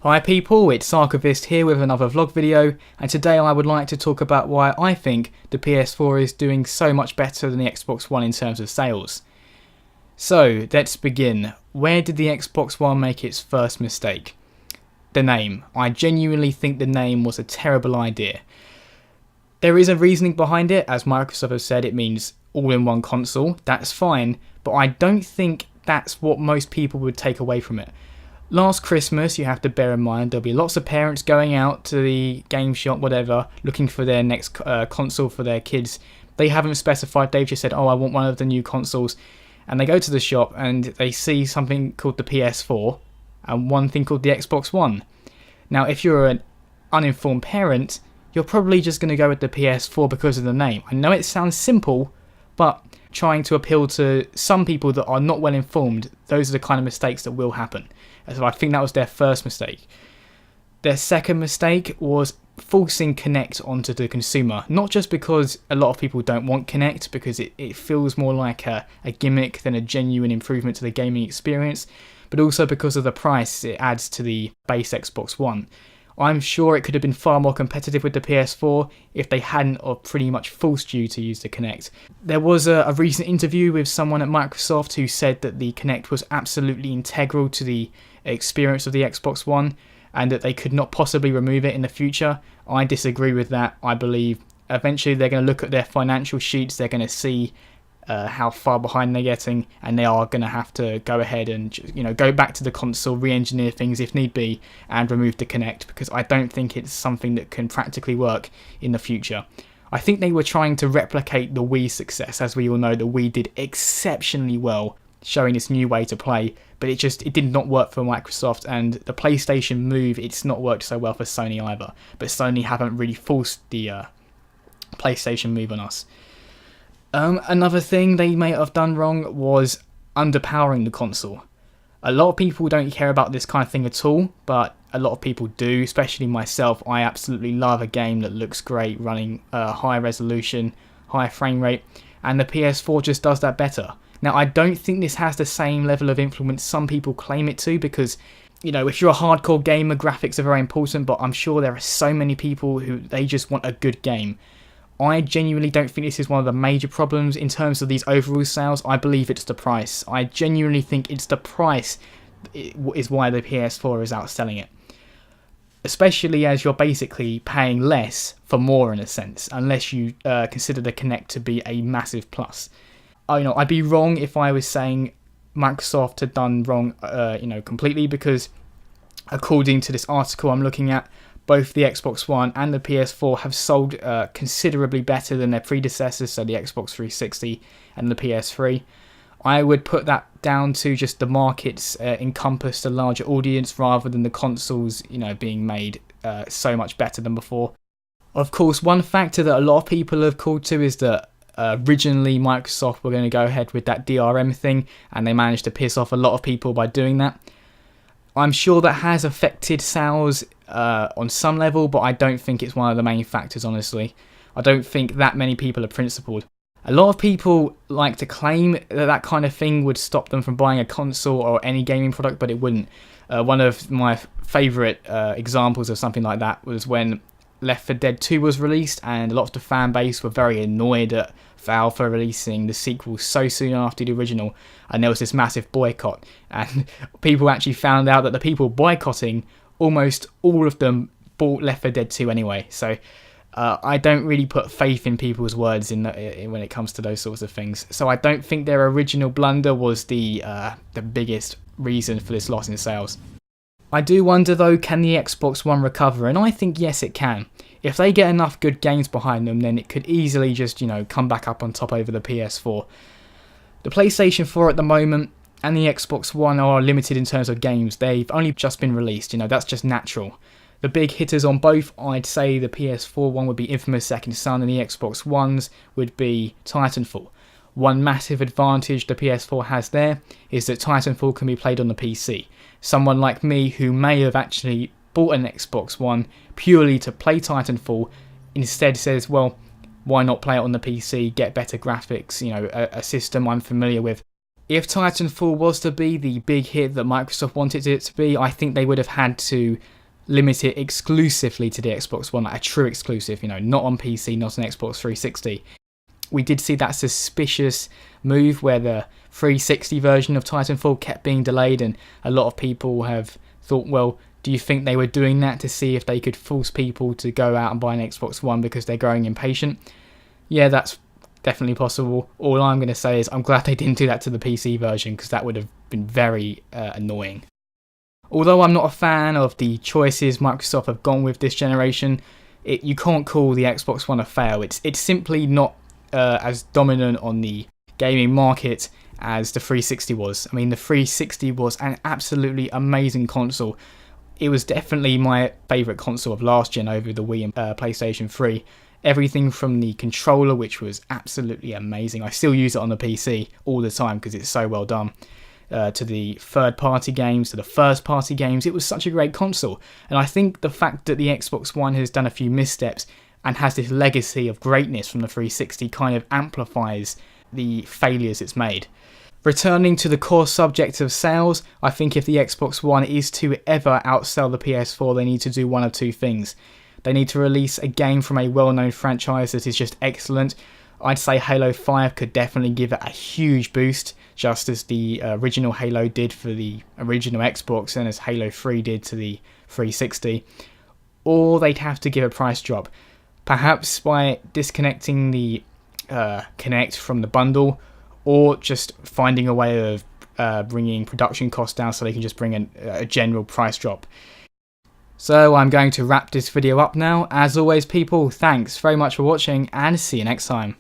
Hi people, it's Sarkovist here with another vlog video, and today I would like to talk about why I think the PS4 is doing so much better than the Xbox One in terms of sales. So, let's begin. Where did the Xbox One make its first mistake? The name. I genuinely think the name was a terrible idea. There is a reasoning behind it. As Microsoft has said, it means all-in-one console. That's fine, but I don't think that's what most people would take away from it. Last Christmas, you have to bear in mind, there'll be lots of parents going out to the game shop, whatever, looking for their next console for their kids. They haven't specified, they've just said, oh, I want one of the new consoles. And they go to the shop and they see something called the PS4 and one thing called the Xbox One. Now, if you're an uninformed parent, you're probably just going to go with the PS4 because of the name. I know it sounds simple, but trying to appeal to some people that are not well informed, those are the kind of mistakes that will happen. So I think that was their first mistake. Their second mistake was forcing Kinect onto the consumer. Not just because a lot of people don't want Kinect, because it feels more like a gimmick than a genuine improvement to the gaming experience, but also because of the price it adds to the base Xbox One. I'm sure it could have been far more competitive with the PS4 if they hadn't or pretty much forced you to use the Kinect. There was a recent interview with someone at Microsoft who said that the Kinect was absolutely integral to the experience of the Xbox One and that they could not possibly remove it in the future. I disagree with that. I believe eventually they're going to look at their financial sheets, they're going to see how far behind they're getting, and they are going to have to go ahead and go back to the console, re-engineer things if need be, and remove the Kinect, because I don't think it's something that can practically work in the future. I think they were trying to replicate the Wii's success. As we all know, the Wii did exceptionally well, showing this new way to play, but it did not work for Microsoft, and the PlayStation Move, it's not worked so well for Sony either, but Sony haven't really forced the PlayStation Move on us. Another thing they may have done wrong was underpowering the console. A lot of people don't care about this kind of thing at all, but a lot of people do, especially myself. I absolutely love a game that looks great, running high resolution, high frame rate, and the PS4 just does that better. Now, I don't think this has the same level of influence some people claim it to, because if you're a hardcore gamer, graphics are very important, but I'm sure there are so many people who they just want a good game. I genuinely don't think this is one of the major problems in terms of these overall sales. I believe it's the price. I genuinely think it's the price is why the PS4 is outselling it. Especially as you're basically paying less for more in a sense, unless you consider the Kinect to be a massive plus. I'd be wrong if I was saying Microsoft had done wrong, completely, because according to this article I'm looking at, both the Xbox One and the PS4 have sold considerably better than their predecessors, so the Xbox 360 and the PS3. I would put that down to just the markets encompassed a larger audience rather than the consoles, being made so much better than before. Of course, one factor that a lot of people have called to is that originally Microsoft were going to go ahead with that DRM thing, and they managed to piss off a lot of people by doing that. I'm sure that has affected sales on some level, but I don't think it's one of the main factors, honestly. I don't think that many people are principled. A lot of people like to claim that that kind of thing would stop them from buying a console or any gaming product, but it wouldn't. One of my favourite examples of something like that was when Left 4 Dead 2 was released, and a lot of the fan base were very annoyed at Valve for releasing the sequel so soon after the original, and there was this massive boycott, and people actually found out that the people boycotting, almost all of them bought Left 4 Dead 2 anyway. So I don't really put faith in people's words when it comes to those sorts of things. So I don't think their original blunder was the biggest reason for this loss in sales. I do wonder though, can the Xbox One recover? And I think yes, it can. If they get enough good games behind them, then it could easily just, come back up on top over the PS4. The PlayStation 4 at the moment and the Xbox One are limited in terms of games. They've only just been released, that's just natural. The big hitters on both, I'd say the PS4 one would be Infamous Second Son, and the Xbox Ones would be Titanfall. One massive advantage the PS4 has there is that Titanfall can be played on the PC. Someone like me who may have actually bought an Xbox One purely to play Titanfall instead says, well, why not play it on the PC, get better graphics, a system I'm familiar with. If Titanfall was to be the big hit that Microsoft wanted it to be, I think they would have had to limit it exclusively to the Xbox One, like a true exclusive, you know, not on PC, not on Xbox 360. We did see that suspicious move where the 360 version of Titanfall kept being delayed, and a lot of people have thought, well, do you think they were doing that to see if they could force people to go out and buy an Xbox One because they're growing impatient? Yeah, that's definitely possible. All I'm going to say is I'm glad they didn't do that to the PC version, because that would have been very annoying. Although I'm not a fan of the choices Microsoft have gone with this generation, you can't call the Xbox One a fail. It's simply not as dominant on the gaming market as the 360 was. I mean, the 360 was an absolutely amazing console. It was definitely my favourite console of last gen over the Wii and PlayStation 3. Everything from the controller, which was absolutely amazing. I still use it on the PC all the time because it's so well done. To the third-party games, to the first-party games. It was such a great console. And I think the fact that the Xbox One has done a few missteps and has this legacy of greatness from the 360 kind of amplifies the failures it's made. Returning to the core subject of sales, I think if the Xbox One is to ever outsell the PS4, they need to do one of two things. They need to release a game from a well-known franchise that is just excellent. I'd say Halo 5 could definitely give it a huge boost, just as the original Halo did for the original Xbox and as Halo 3 did to the 360. Or they'd have to give a price drop. Perhaps by disconnecting the Kinect from the bundle, or just finding a way of bringing production costs down so they can just bring a general price drop. So I'm going to wrap this video up now. As always, people, thanks very much for watching, and see you next time.